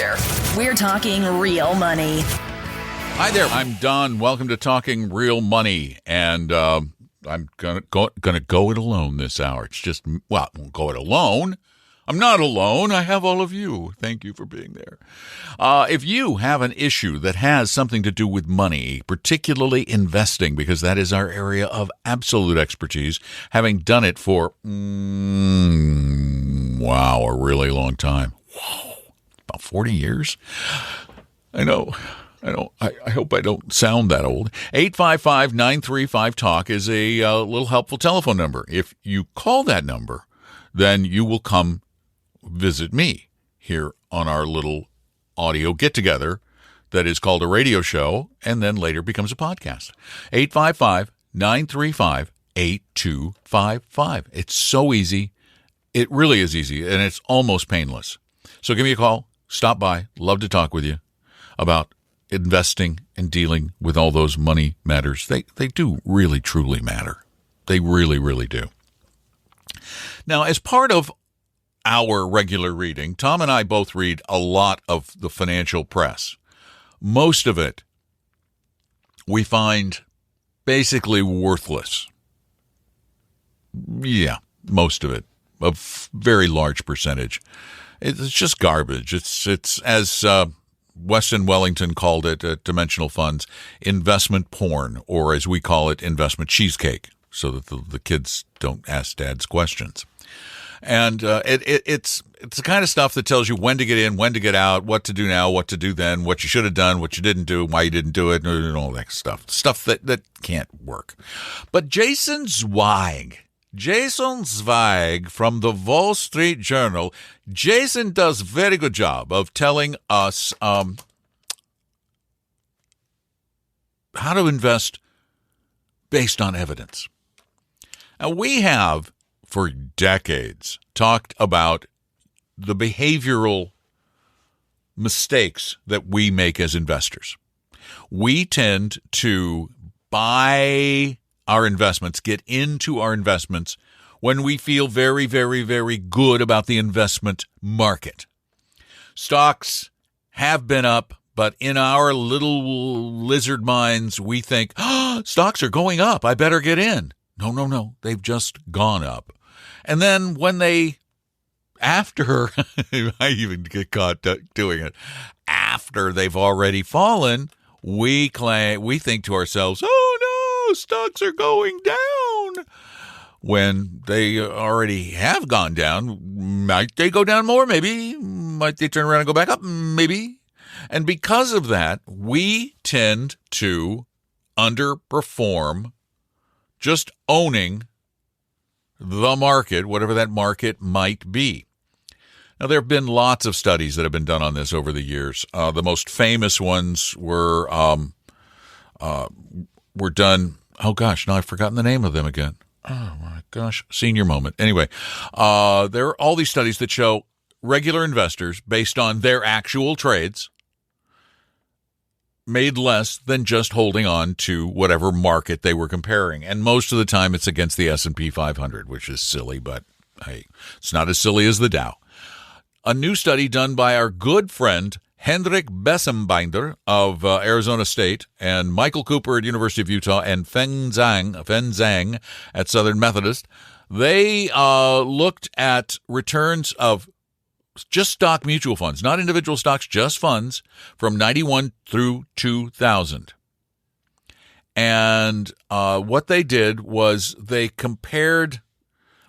investor. We're talking real money. Hi there, I'm Don. Welcome to Talking Real Money, and I'm gonna go it alone this hour. It's just, well, I won't go it alone. I'm not alone. I have all of you. Thank you for being there. If you have an issue that has something to do with money, particularly investing, because that is our area of absolute expertise, having done it for, a really long time. Whoa, about 40 years? I know. I hope I don't sound that old. 855-935-TALK is a little helpful telephone number. If you call that number, then you will come visit me here on our little audio get-together that is called a radio show and then later becomes a podcast. 855-935-8255. It's so easy. It really is easy, and it's almost painless. So give me a call. Stop by. Love to talk with you about investing and dealing with all those money matters. They do really, truly matter. They really, really do. Now, as part of our regular reading, Tom and I both read a lot of the financial press. Most of it we find basically worthless. Yeah, most of it. A very large percentage. It's just garbage. It's as Weston Wellington called it at Dimensional Funds, investment porn, or as we call it, investment cheesecake, so that the kids don't ask dads questions. And it's the kind of stuff that tells you when to get in, when to get out, what to do now, what to do then, what you should have done, what you didn't do, why you didn't do it, and all that stuff. Stuff that can't work. But Jason Zweig from the Wall Street Journal, Jason does a very good job of telling us how to invest based on evidence. Now, we have, for decades, talked about the behavioral mistakes that we make as investors. We tend to buy our investments, get into our investments when we feel very, very, very good about the investment market. Stocks have been up, but in our little lizard minds, we think, stocks are going up. I better get in. No. They've just gone up. And then when after, I even get caught doing it, after they've already fallen, we think to ourselves, oh no, stocks are going down. When they already have gone down, might they go down more? Maybe. Might they turn around and go back up? Maybe. And because of that, we tend to underperform just owning the market, whatever that market might be. Now, there have been lots of studies that have been done on this over the years. The most famous ones were done. Oh gosh, now I've forgotten the name of them again. Oh my gosh, senior moment. Anyway, there are all these studies that show regular investors, based on their actual trades, made less than just holding on to whatever market they were comparing. And most of the time it's against the S&P 500, which is silly, but hey, it's not as silly as the Dow. A new study done by our good friend Hendrik Bessembinder of Arizona State and Michael Cooper at University of Utah and Fen Zhang at Southern Methodist, they looked at returns of just stock mutual funds, not individual stocks, just funds, from 91 through 2000. And what they did was they compared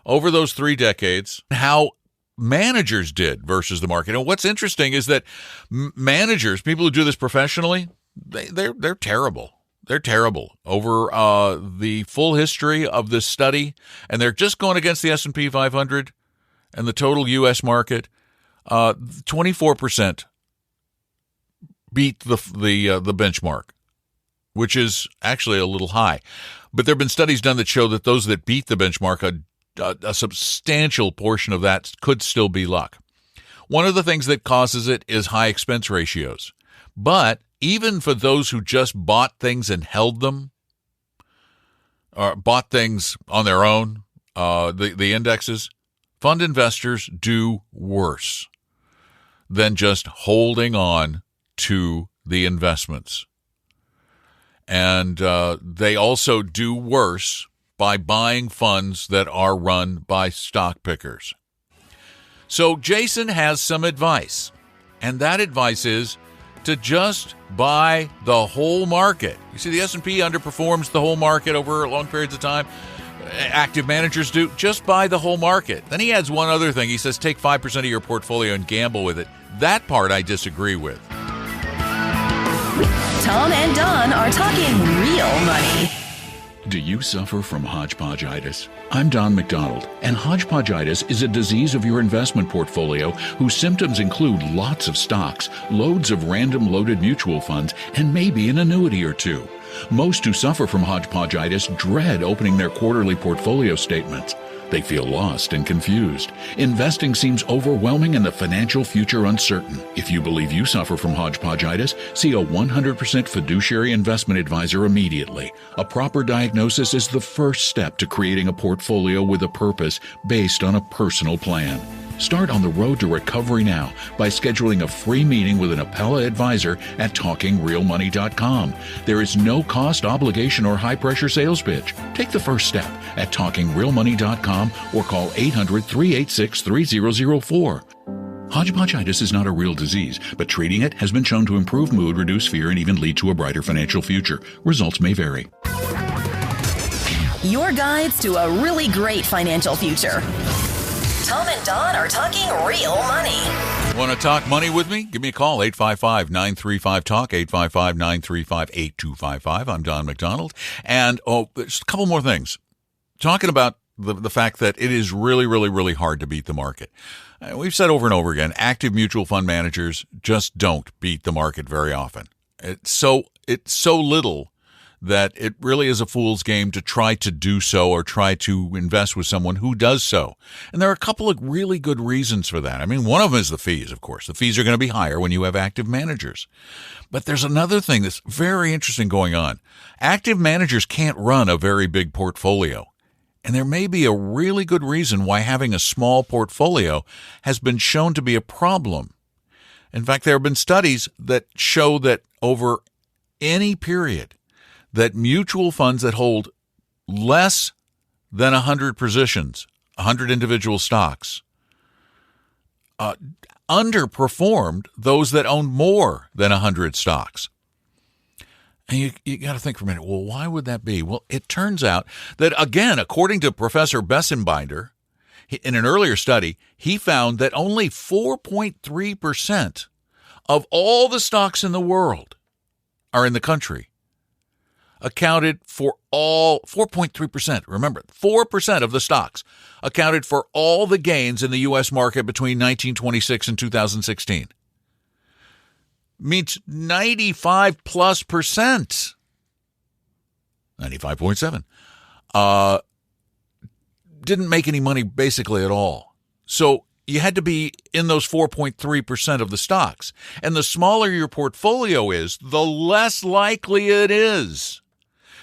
over those 3 decades how managers did versus the market. And what's interesting is that managers, people who do this professionally, they're terrible. They're terrible over the full history of this study, and they're just going against the S&P 500 and the total U.S. market. 24% beat the benchmark, which is actually a little high. But there have been studies done that show that those that beat the benchmark, a substantial portion of that could still be luck. One of the things that causes it is high expense ratios. But even for those who just bought things and held them, or bought things on their own, the indexes, fund investors do worse. than just holding on to the investments. And they also do worse by buying funds that are run by stock pickers. So Jason has some advice, and that advice is to just buy the whole market. You see, the S&P underperforms the whole market over long periods of time. Active managers do. Just buy the whole market. Then he adds one other thing. He says take 5% of your portfolio and gamble with it. That part I disagree with. Tom and Don are talking real money. Do you suffer from hodgepodgeitis? I'm Don McDonald, and hodgepodgeitis is a disease of your investment portfolio whose symptoms include lots of stocks, loads of random loaded mutual funds, and maybe an annuity or two. Most who suffer from hodgepodgeitis dread opening their quarterly portfolio statements. They feel lost and confused. Investing seems overwhelming and the financial future uncertain. If you believe you suffer from hodgepodgeitis, see a 100% fiduciary investment advisor immediately. A proper diagnosis is the first step to creating a portfolio with a purpose based on a personal plan. Start on the road to recovery now by scheduling a free meeting with an Appella advisor at TalkingRealMoney.com. There is no cost, obligation, or high-pressure sales pitch. Take the first step at TalkingRealMoney.com or call 800-386-3004. Hodgepodgeitis is not a real disease, but treating it has been shown to improve mood, reduce fear, and even lead to a brighter financial future. Results may vary. Your guides to a really great financial future. Tom and Don are talking real money. Want to talk money with me? Give me a call, 855-935-TALK, 855-935-8255. I'm Don McDonald. And, there's a couple more things. Talking about the fact that it is really, really, really hard to beat the market. We've said over and over again, active mutual fund managers just don't beat the market very often. It's so little that it really is a fool's game to try to do so or try to invest with someone who does so. And there are a couple of really good reasons for that. I mean, one of them is the fees, of course. The fees are going to be higher when you have active managers. But there's another thing that's very interesting going on. Active managers can't run a very big portfolio. And there may be a really good reason why having a small portfolio has been shown to be a problem. In fact, there have been studies that show that over any period, that mutual funds that hold less than 100 positions, 100 individual stocks, underperformed those that owned more than 100 stocks. And you got to think for a minute, well, why would that be? Well, it turns out that, again, according to Professor Bessenbinder, in an earlier study, he found that only 4.3% of all the stocks in the world are in the country. Accounted for all 4.3%. Remember, 4% of the stocks accounted for all the gains in the U.S. market between 1926 and 2016. Means 95+%. 95.7. Didn't make any money basically at all. So you had to be in those 4.3% of the stocks. And the smaller your portfolio is, the less likely it is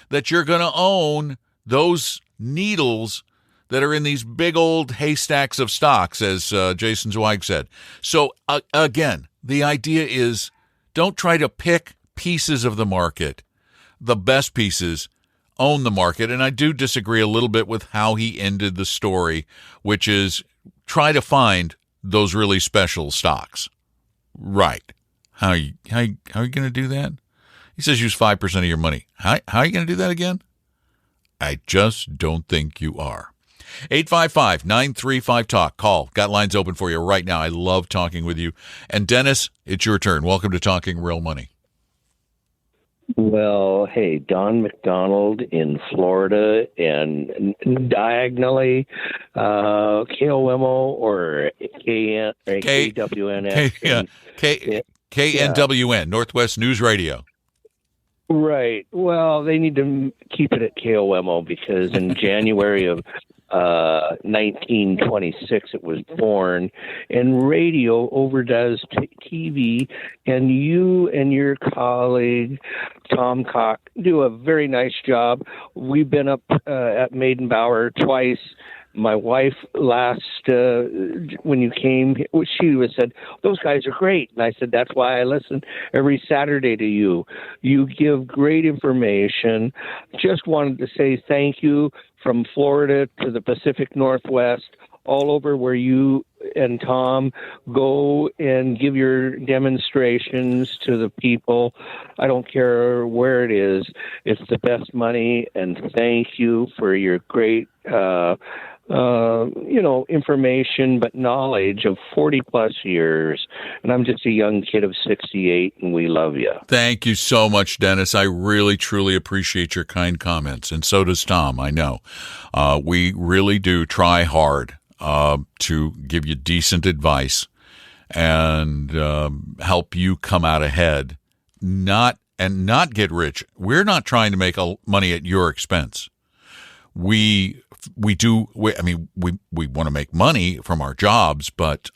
that you're going to own those needles that are in these big old haystacks of stocks, as Jason Zweig said. So, again, the idea is don't try to pick pieces of the market. The best pieces own the market. And I do disagree a little bit with how he ended the story, which is try to find those really special stocks. Right. How are you going to do that? He says use 5% of your money. How are you going to do that again? I just don't think you are. 855-935-TALK. Call. Got lines open for you right now. I love talking with you. And Dennis, it's your turn. Welcome to Talking Real Money. Well, hey, Don McDonald in Florida, and diagonally, KOMO or KWNS. KNWN, Northwest News Radio. Right. Well, they need to keep it at KOMO because in January of 1926 it was born, and radio overdoes TV, and you and your colleague Tom Cock do a very nice job. We've been up at Maidenbower twice My wife when you came, she said, "Those guys are great." And I said, "That's why I listen every Saturday to you. You give great information." Just wanted to say thank you from Florida to the Pacific Northwest, all over where you and Tom go and give your demonstrations to the people. I don't care where it is. It's the best money, and thank you for your great information, but knowledge of 40 plus years. And I'm just a young kid of 68, and we love you. Thank you so much, Dennis. I really, truly appreciate your kind comments. And so does Tom, I know. We really do try hard to give you decent advice and help you come out ahead, not get rich. We're not trying to make money at your expense. We want to make money from our jobs, but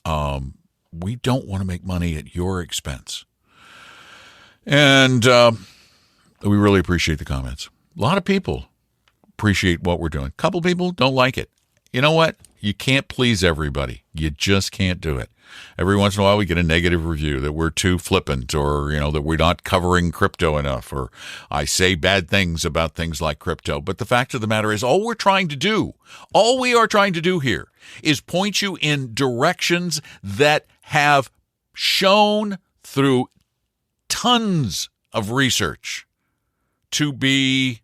we don't want to make money at your expense. And we really appreciate the comments. A lot of people appreciate what we're doing. A couple people don't like it. You know what? You can't please everybody. You just can't do it. Every once in a while we get a negative review that we're too flippant, or, that we're not covering crypto enough, or I say bad things about things like crypto. But the fact of the matter is, all we are trying to do here is point you in directions that have shown through tons of research to be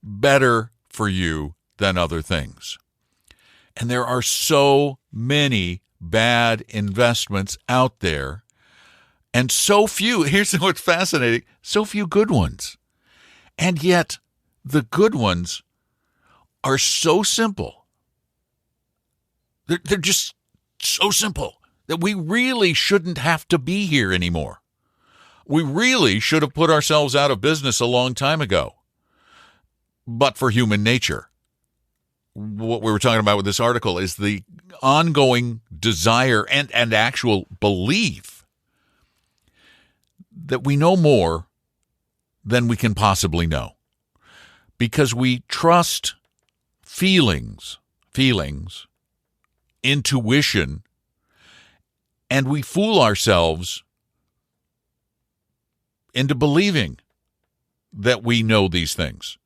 better for you than other things. And there are so many bad investments out there, and so few, here's what's fascinating, so few good ones. And yet the good ones are so simple. They're just so simple that we really shouldn't have to be here anymore. We really should have put ourselves out of business a long time ago, but for human nature. What we were talking about with this article is the ongoing desire and actual belief that we know more than we can possibly know, because we trust feelings, intuition, and we fool ourselves into believing that we know these things.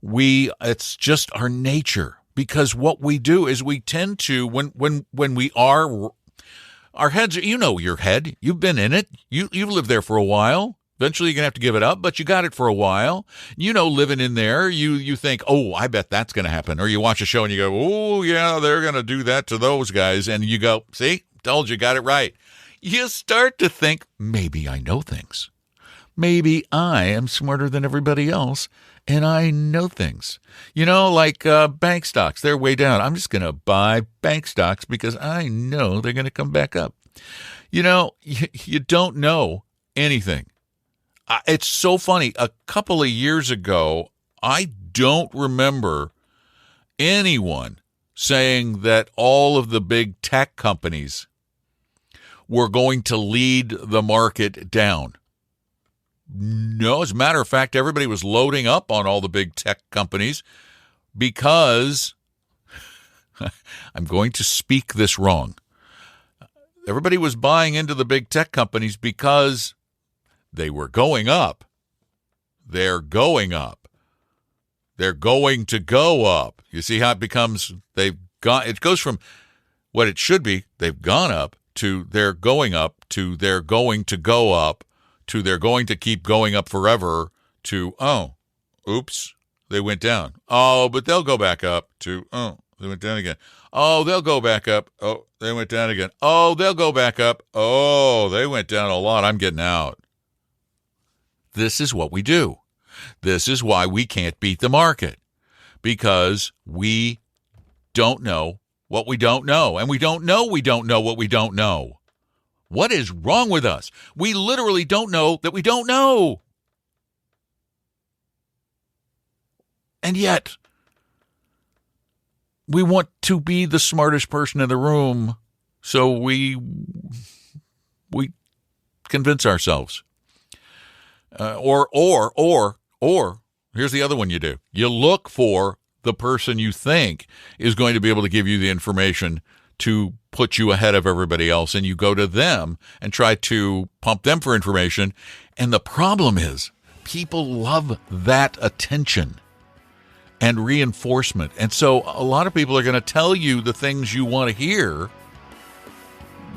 It's just our nature. Because what we do is we tend to, when we are, our heads, your head, you've been in it, you've lived there for a while. Eventually you're going to have to give it up, but you got it for a while. Living in there, you think, oh, I bet that's going to happen. Or you watch a show and you go, oh, yeah, they're going to do that to those guys. And you go, see, told you, got it right. You start to think, maybe I know things. Maybe I am smarter than everybody else, and I know things. Like bank stocks, they're way down. I'm just going to buy bank stocks because I know they're going to come back up. You don't know anything. It's so funny. A couple of years ago, I don't remember anyone saying that all of the big tech companies were going to lead the market down. No, as a matter of fact, everybody was loading up on all the big tech companies because I'm going to speak this wrong. Everybody was buying into the big tech companies because they were going up. They're going up. They're going to go up. You see how it becomes, it goes from what it should be, they've gone up, to they're going up, to they're going to go up, to they're going to keep going up forever, to, oh, oops, they went down. Oh, but they'll go back up, to, oh, they went down again. Oh, they'll go back up. Oh, they went down again. Oh, they'll go back up. Oh, they went down a lot. I'm getting out. This is what we do. This is why we can't beat the market, because we don't know what we don't know, and we don't know what we don't know. What is wrong with us? We literally don't know that we don't know. And yet, we want to be the smartest person in the room, so we convince ourselves. Or here's the other one you do. You look for the person you think is going to be able to give you the information to put you ahead of everybody else, and you go to them and try to pump them for information. And the problem is people love that attention and reinforcement. And so a lot of people are going to tell you the things you want to hear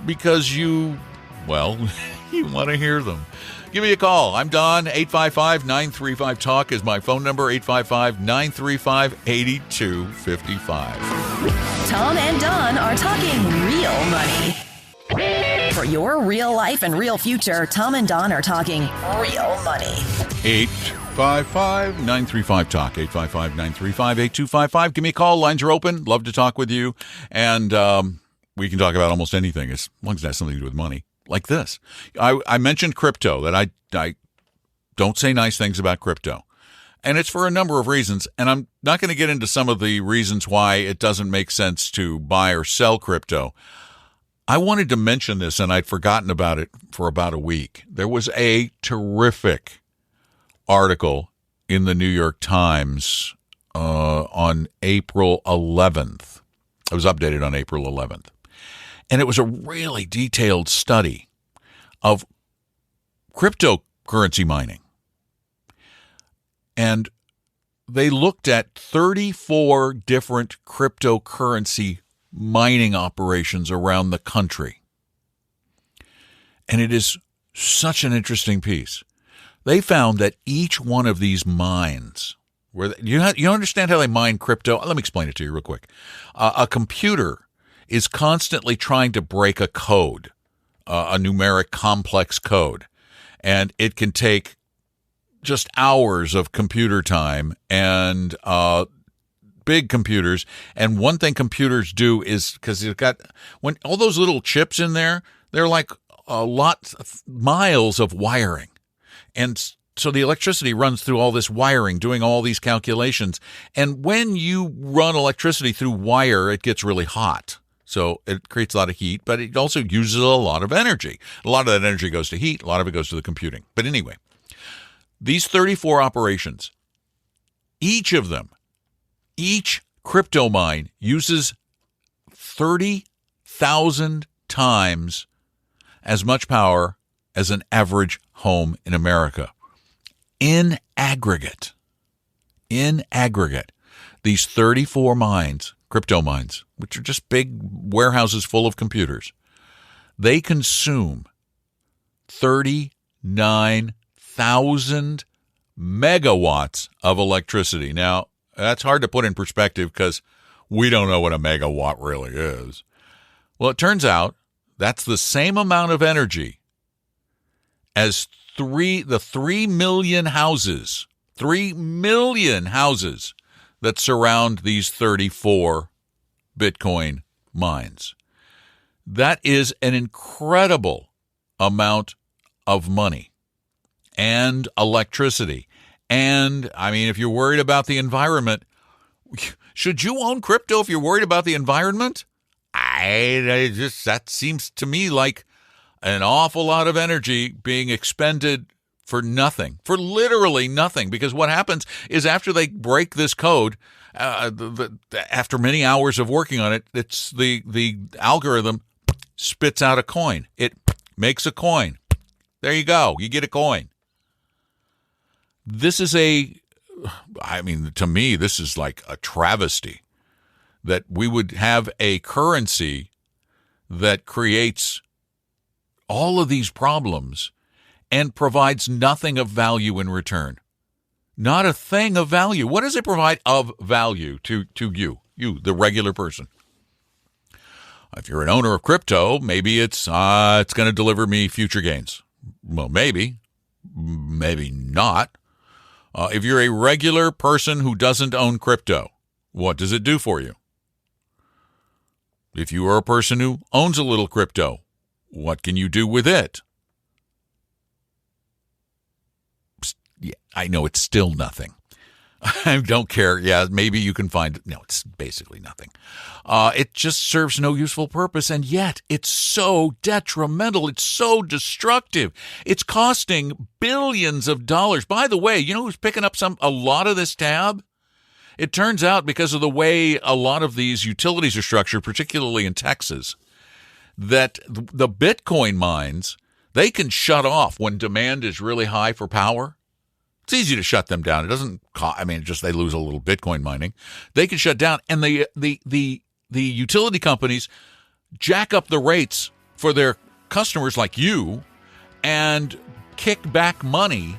because you want to hear them. Give me a call. I'm Don. 855-935-TALK is my phone number. 855-935-8255. Tom and Don are talking real money. For your real life and real future, Tom and Don are talking real money. 855-935-TALK. 855-935-8255. Give me a call. Lines are open. Love to talk with you. And we can talk about almost anything as long as it has something to do with money. Like this. I mentioned crypto, that I don't say nice things about crypto. And it's for a number of reasons. And I'm not going to get into some of the reasons why it doesn't make sense to buy or sell crypto. I wanted to mention this, and I'd forgotten about it for about a week. There was a terrific article in the New York Times on April 11th. It was updated on April 11th. And it was a really detailed study of cryptocurrency mining. And they looked at 34 different cryptocurrency mining operations around the country. And it is such an interesting piece. They found that each one of these mines, you understand how they mine crypto? Let me explain it to you real quick. A computer is constantly trying to break a code, a numeric complex code. And it can take just hours of computer time and big computers. And one thing computers do is, because you've got, when all those little chips in there, they're like miles of wiring. And so the electricity runs through all this wiring, doing all these calculations. And when you run electricity through wire, it gets really hot. So it creates a lot of heat, but it also uses a lot of energy. A lot of that energy goes to heat. A lot of it goes to the computing. But anyway, these 34 operations, each crypto mine uses 30,000 times as much power as an average home in America. In aggregate, these 34 mines, crypto mines, which are just big warehouses full of computers, they consume 39,000 megawatts of electricity. Now, that's hard to put in perspective because we don't know what a megawatt really is. Well, it turns out that's the same amount of energy as 3 million houses that surround these 34 Bitcoin mines. That is an incredible amount of money and electricity. And, I mean, if you're worried about the environment, should you own crypto if you're worried about the environment? That seems to me like an awful lot of energy being expended for nothing, for literally nothing. Because what happens is after they break this code, after many hours of working on it, it's the algorithm spits out a coin. It makes a coin. There you go. You get a coin. This is to me, this is like a travesty that we would have a currency that creates all of these problems and provides nothing of value in return. Not a thing of value. What does it provide of value to you, the regular person? If you're an owner of crypto, maybe it's going to deliver me future gains. Well, maybe not. If you're a regular person who doesn't own crypto, what does it do for you? If you are a person who owns a little crypto, what can you do with it? Yeah, I know it's still nothing. I don't care. Yeah, maybe you can find it. No, it's basically nothing. It just serves no useful purpose, and yet it's so detrimental. It's so destructive. It's costing billions of dollars. By the way, you know who's picking up a lot of this tab? It turns out because of the way a lot of these utilities are structured, particularly in Texas, that the Bitcoin mines, they can shut off when demand is really high for power. It's easy to shut them down. It doesn't cost, just they lose a little Bitcoin mining. They can shut down, and the utility companies jack up the rates for their customers like you and kick back money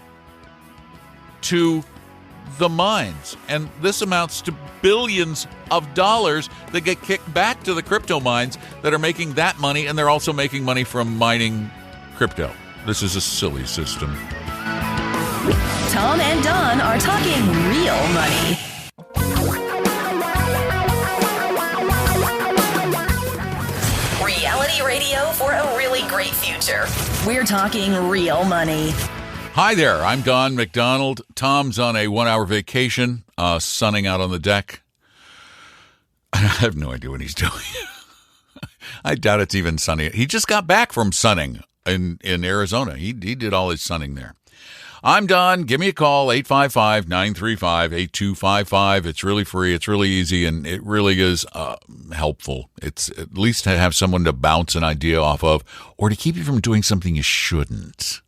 to the mines. And this amounts to billions of dollars that get kicked back to the crypto mines that are making that money, and they're also making money from mining crypto. This is a silly system. Tom and Don are talking real money. Reality radio for a really great future. We're talking real money. Hi there, I'm Don McDonald. Tom's on a 1-hour vacation, sunning out on the deck. I have no idea what he's doing. I doubt it's even sunny. He just got back from sunning in Arizona. He did all his sunning there. I'm Don. Give me a call, 855-935-8255. It's really free. It's really easy, and it really is helpful. It's at least to have someone to bounce an idea off of or to keep you from doing something you shouldn't.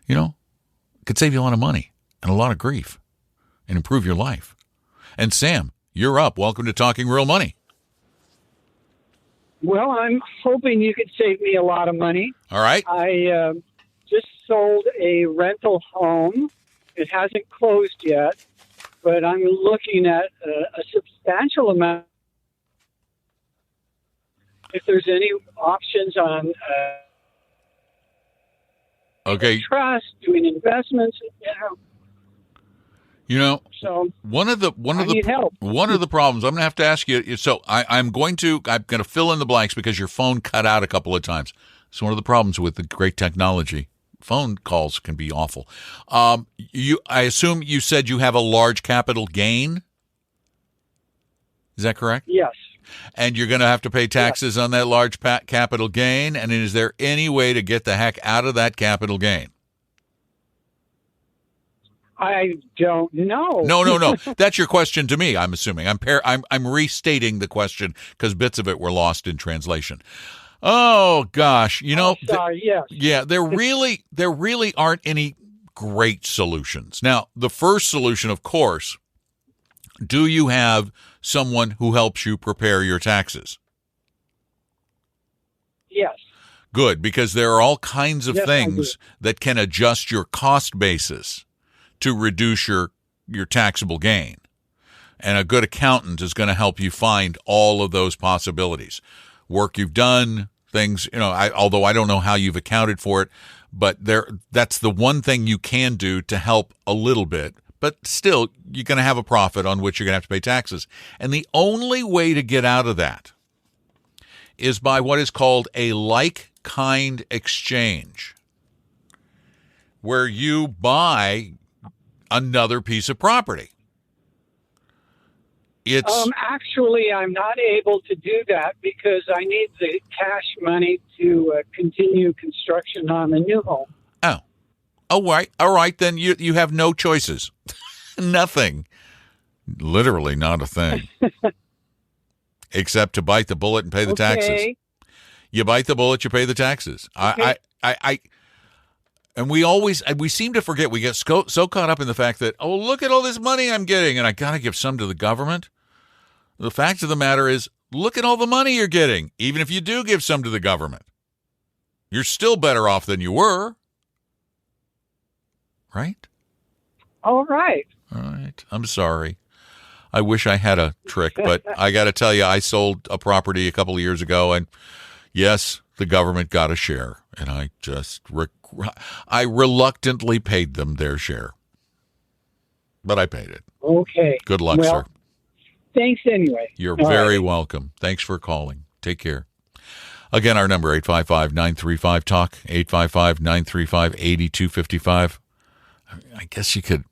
You know, it could save you a lot of money and a lot of grief and improve your life. And Sam, you're up. Welcome to Talking Real Money. Well, I'm hoping you could save me a lot of money. All right. I just sold a rental home. It hasn't closed yet, but I'm looking at a substantial amount. If there's any options on okay, trust, doing investments, So one of the help. One of the problems I'm going to have to ask you. So I'm going to fill in the blanks because your phone cut out a couple of times. It's one of the problems with the great technology. Phone calls can be awful. I assume you said you have a large capital gain. Is that correct? Yes. And you're going to have to pay taxes on that large capital gain. And is there any way to get the heck out of that capital gain? I don't know. No. That's your question to me, I'm assuming. I'm restating the question because bits of it were lost in translation. Oh gosh, sorry, yes. Yeah, there really aren't any great solutions. Now, the first solution, of course, do you have someone who helps you prepare your taxes? Yes. Good, because there are all kinds of Yes, things that can adjust your cost basis to reduce your taxable gain. And a good accountant is going to help you find all of those possibilities. Work you've done, things, although I don't know how you've accounted for it, but that's the one thing you can do to help a little bit. But still, you're going to have a profit on which you're going to have to pay taxes. And the only way to get out of that is by what is called a like-kind exchange, where you buy another piece of property. Actually, I'm not able to do that because I need the cash money to continue construction on the new home. Oh, right. All right, then you have no choices. Nothing. Literally not a thing. Except to bite the bullet and pay the taxes. You bite the bullet, you pay the taxes. Okay. And we seem to forget. We get so caught up in the fact that, oh, look at all this money I'm getting, and I got to give some to the government. The fact of the matter is, look at all the money you're getting. Even if you do give some to the government, you're still better off than you were. Right? All right. I'm sorry. I wish I had a trick, but I got to tell you, I sold a property a couple of years ago, and yes, the government got a share, and I just I reluctantly paid them their share, but I paid it. Okay. Good luck, sir. Thanks anyway. You're very welcome. Thanks for calling. Take care. Again, our number, 855-935-TALK, 855-935-8255. I guess you could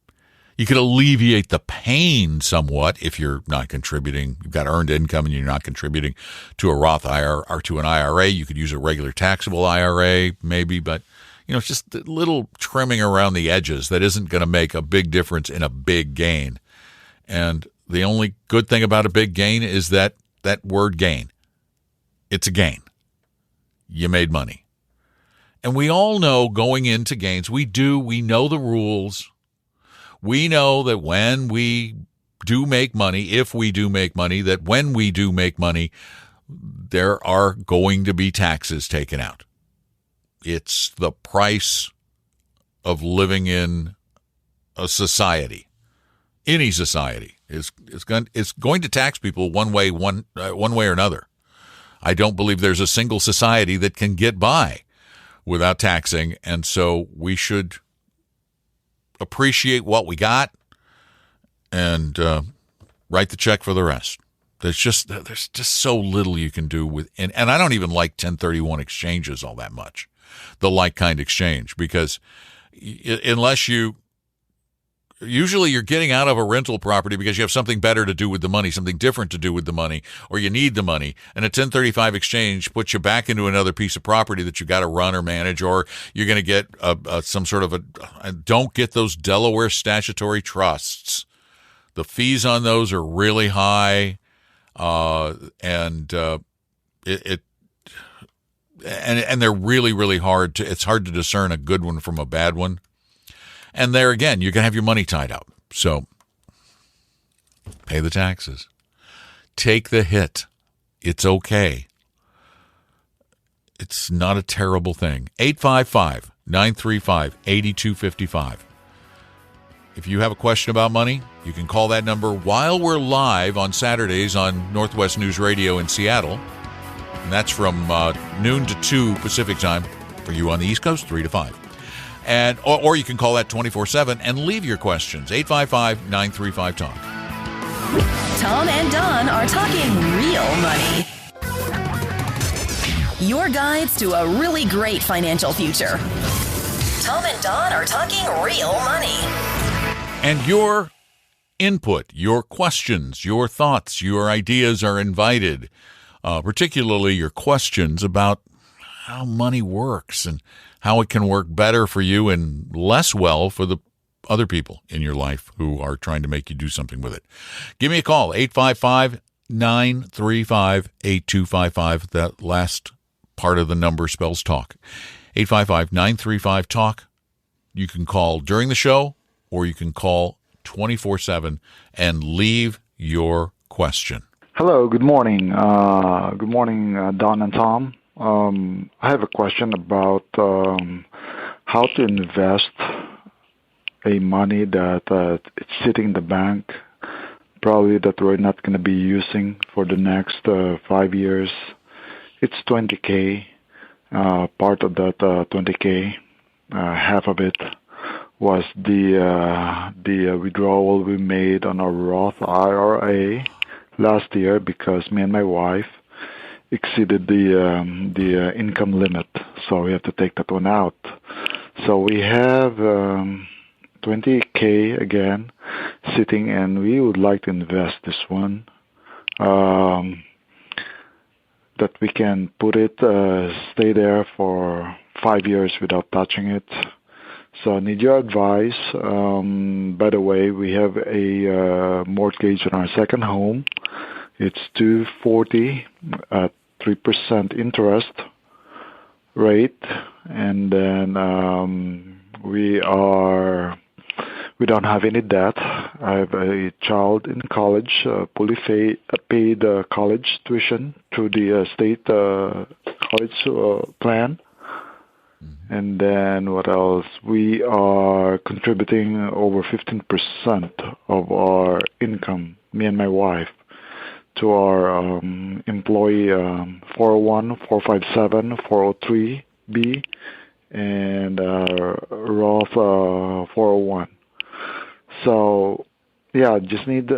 alleviate the pain somewhat if you're not contributing. You've got earned income and you're not contributing to a Roth IRA or to an IRA. You could use a regular taxable IRA maybe, but it's just a little trimming around the edges that isn't going to make a big difference in a big gain. And The only good thing about a big gain is that word gain. It's a gain. You made money. And we all know going into gains, we know the rules. We know that when we do make money, if we do make money, that when we do make money, there are going to be taxes taken out. It's the price of living in a society. Any society is going to tax people one way or another. I don't believe there's a single society that can get by without taxing, and so we should appreciate what we got and write the check for the rest. There's just so little you can do with, and I don't even like 1031 exchanges all that much, the like kind exchange, because unless usually you're getting out of a rental property because you have something better to do with the money, something different to do with the money, or you need the money. And a 1035 exchange puts you back into another piece of property that you got to run or manage, or you're going to get some sort of don't get those Delaware statutory trusts. The fees on those are really high, and they're really, really hard it's hard to discern a good one from a bad one. And there again, you're going to have your money tied up. So pay the taxes. Take the hit. It's okay. It's not a terrible thing. 855-935-8255. If you have a question about money, you can call that number while we're live on Saturdays on Northwest News Radio in Seattle. And that's from noon to 2 Pacific time. For you on the East Coast, 3 to 5. And or you can call that 24/7 and leave your questions. 855-935-TALK. Tom and Don are talking real money. Your guides to a really great financial future. Tom and Don are talking real money. And your input, your questions, your thoughts, your ideas are invited, particularly your questions about how money works and how it can work better for you and less well for the other people in your life who are trying to make you do something with it. Give me a call, 855-935-8255. That last part of the number spells talk. 855-935-TALK. You can call during the show or you can call 24/7 and leave your question. Hello, good morning. Good morning, Don and Tom. I have a question about how to invest a money that it's sitting in the bank, probably that we're not going to be using for the next 5 years. It's $20K. Part of that $20K, half of it was the withdrawal we made on our Roth IRA last year because me and my wife exceeded the income limit, so we have to take that one out. So we have $20K again sitting, and we would like to invest this one. That we can put it, stay there for 5 years without touching it. So I need your advice. By the way, we have a mortgage on our second home. It's $240 at 3% interest rate, and then we don't have any debt. I have a child in college, fully paid college tuition through the state college plan. And then what else? We are contributing over 15% of our income, me and my wife, to our employee 401, 457, 403B, and Roth 401. So, yeah, just need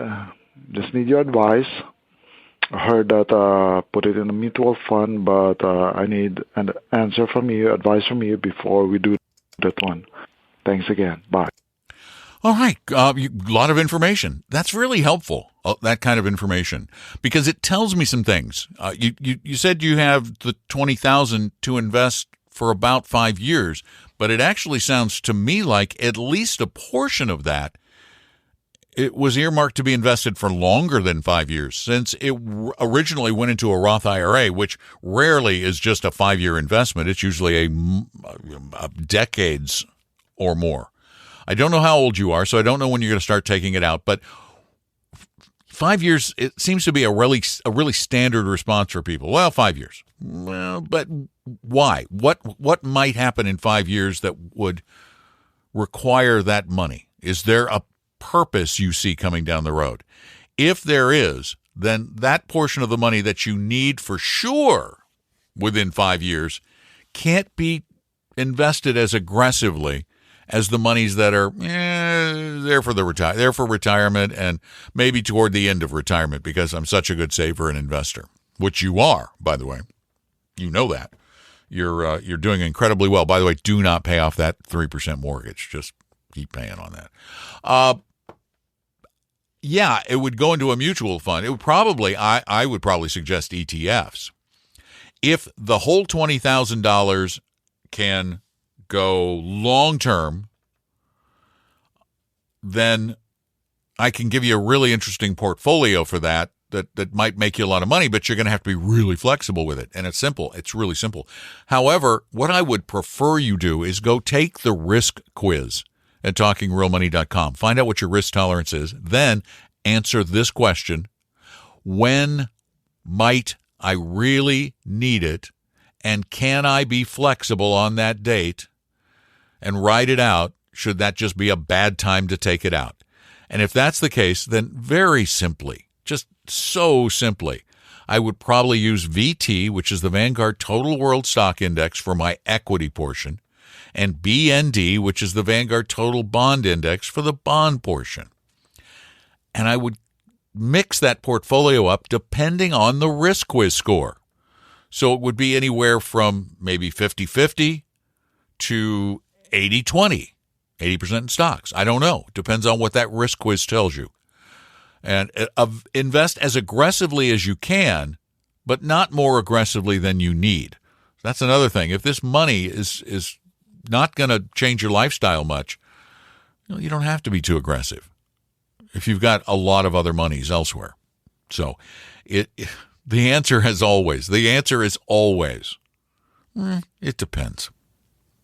your advice. I heard that put it in a mutual fund, but I need an answer from you, advice from you before we do that one. Thanks again. Bye. All right. A lot of information. That's really helpful, that kind of information, because it tells me some things. You said you have the $20,000 to invest for about 5 years, but it actually sounds to me like at least a portion of that it was earmarked to be invested for longer than 5 years, since it originally went into a Roth IRA, which rarely is just a 5-year investment. It's usually a decades or more. I don't know how old you are, so I don't know when you're going to start taking it out, but 5 years, it seems to be a really standard response for people. Well, 5 years. Well, but why? What might happen in 5 years that would require that money? Is there a purpose you see coming down the road? If there is, then that portion of the money that you need for sure within 5 years can't be invested as aggressively as the monies that are there for retirement and maybe toward the end of retirement, because I'm such a good saver and investor, which you are, by the way. You know that. You're doing incredibly well. By the way, do not pay off that 3% mortgage. Just keep paying on that. Yeah, it would go into a mutual fund. It would probably, I would probably suggest ETFs. If the whole $20,000 can go long term, then I can give you a really interesting portfolio for that might make you a lot of money, but you're going to have to be really flexible with it. And it's simple. It's really simple. However, what I would prefer you do is go take the risk quiz at talkingrealmoney.com. Find out what your risk tolerance is. Then answer this question: when might I really need it? And can I be flexible on that date? And write it out. Should that just be a bad time to take it out? And if that's the case, then very simply, just so simply, I would probably use VT, which is the Vanguard Total World Stock Index, for my equity portion, and BND, which is the Vanguard Total Bond Index, for the bond portion. And I would mix that portfolio up depending on the risk quiz score. So it would be anywhere from maybe 50-50 to 80-20, 80% in stocks. I don't know. Depends on what that risk quiz tells you. And invest as aggressively as you can, but not more aggressively than you need. That's another thing. If this money is not going to change your lifestyle much, you don't have to be too aggressive if you've got a lot of other monies elsewhere. So the answer is always, it depends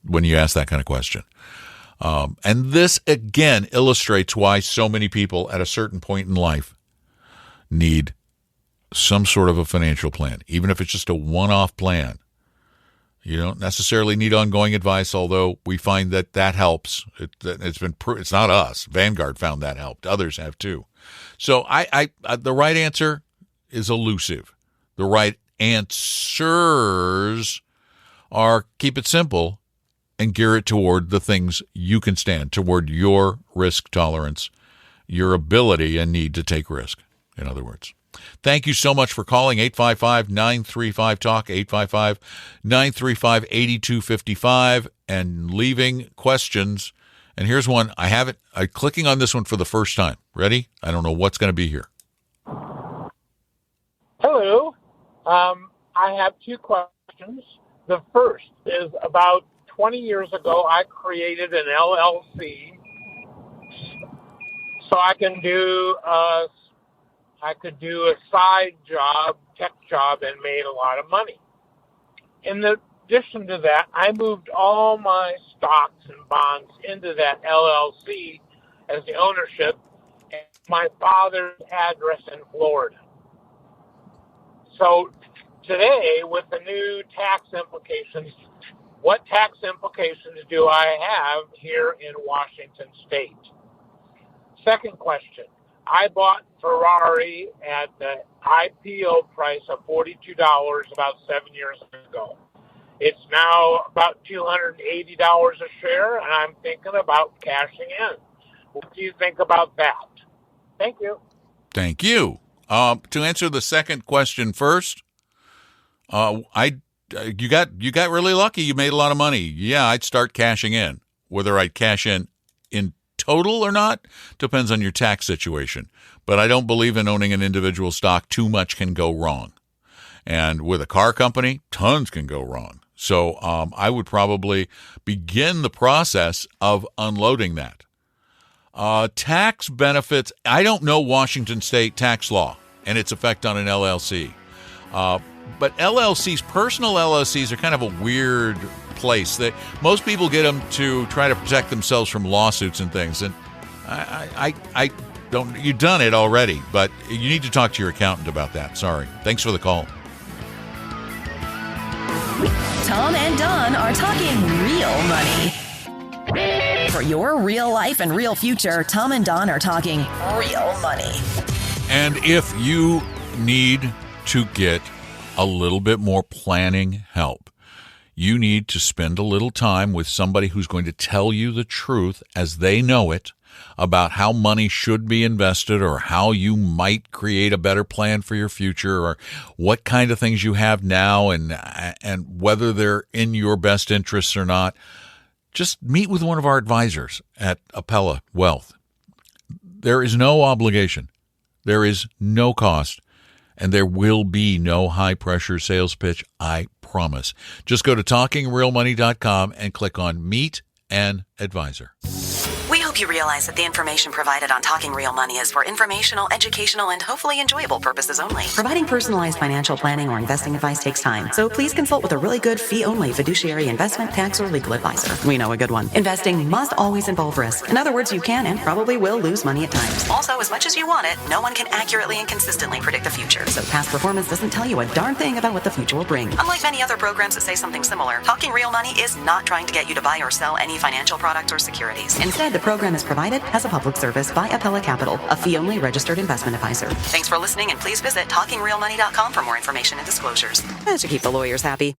when you ask that kind of question. And this, again, illustrates why so many people at a certain point in life need some sort of a financial plan, even if it's just a one-off plan. You don't necessarily need ongoing advice, although we find that helps. It's not us. Vanguard found that helped. Others have too. So the right answer is elusive. The right answers are keep it simple and gear it toward the things you can stand, toward your risk tolerance, your ability and need to take risk, in other words. Thank you so much for calling 855-935-TALK, 855-935-8255, and leaving questions. And here's one. I'm clicking on this one for the first time. Ready? I don't know what's going to be here. Hello. I have two questions. The first is about 20 years ago, I created an LLC so I could do a side job, tech job, and made a lot of money. In addition to that, I moved all my stocks and bonds into that LLC as the ownership and my father's address in Florida. So today, with the new tax implications, what tax implications do I have here in Washington State? Second question. I bought Ferrari at the IPO price of $42 about 7 years ago. It's now about $280 a share, and I'm thinking about cashing in. What do you think about that? Thank you. Thank you. To answer the second question first, you got really lucky. You made a lot of money. Yeah, I'd start cashing in. Whether I'd cash in total or not depends on your tax situation. But I don't believe in owning an individual stock. Too much can go wrong. And with a car company, tons can go wrong. So I would probably begin the process of unloading that. Tax benefits. I don't know Washington state tax law and its effect on an LLC. But LLCs, personal LLCs, are kind of a weird place. Most people get them to try to protect themselves from lawsuits and things. And I don't. You've done it already, but you need to talk to your accountant about that. Sorry. Thanks for the call. Tom and Don are talking real money. For your real life and real future, Tom and Don are talking real money. And if you need to get a little bit more planning help, you need to spend a little time with somebody who's going to tell you the truth as they know it about how money should be invested, or how you might create a better plan for your future, or what kind of things you have now and whether they're in your best interests or not. Just meet with one of our advisors at Appella Wealth. There is no obligation. There is no cost. And there will be no high-pressure sales pitch, I promise. Just go to TalkingRealMoney.com and click on Meet an Advisor. We hope you realize that the information provided on Talking Real Money is for informational, educational, and hopefully enjoyable purposes only. Providing personalized financial planning or investing advice takes time, so please consult with a really good fee-only fiduciary investment, tax, or legal advisor. We know a good one. Investing must always involve risk. In other words, you can and probably will lose money at times. Also, as much as you want it, no one can accurately and consistently predict the future, so past performance doesn't tell you a darn thing about what the future will bring. Unlike many other programs that say something similar, Talking Real Money is not trying to get you to buy or sell any financial products or securities. Instead, the program is provided as a public service by Appella Capital, a fee-only registered investment advisor. Thanks for listening, and please visit TalkingRealMoney.com for more information and disclosures. To keep the lawyers happy.